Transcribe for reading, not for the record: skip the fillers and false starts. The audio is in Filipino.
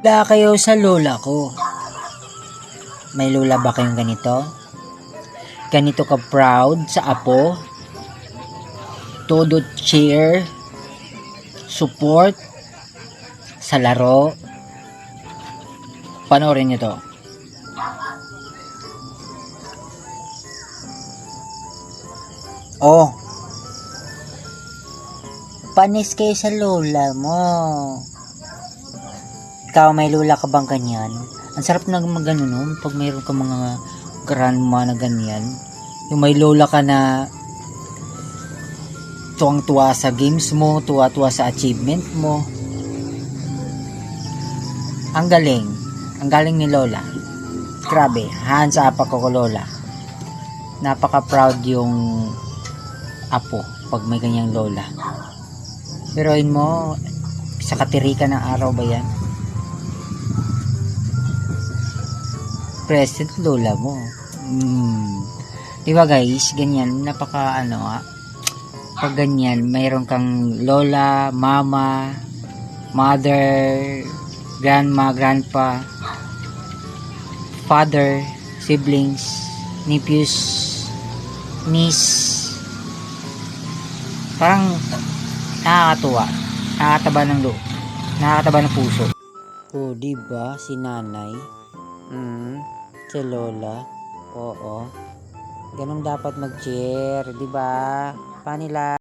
La kayo sa lola ko. May lola ba kayong ganito? Ganito ka proud sa apo? Todo cheer, support sa laro. Panoorin niyo to. Oh, panis kayo sa lola mo. Ikaw, may lola ka bang ganyan? Ang sarap na magano nun pag mayroon ka mga grandma na ganyan. Yung may lola ka na tuwang-tuwa sa games mo, tuwa-tuwa sa achievement mo. Ang galing ni lola. Grabe, hands up ako ko lola. Napaka-proud yung apo pag may ganyang lola. Biruin mo, sa katirikan ng araw ba yan? Present lola mo. Diba guys, ganyan, napaka pag ganyan, mayroon kang lola, mama, mother, grandma, grandpa, father, siblings, nephews, niece. Parang nakakatuwa, nakakataba ng loob, nakakataba ng puso. Oh, diba si nanay? Si lola? Oo. Ganun dapat mag-cheer, diba? Panila.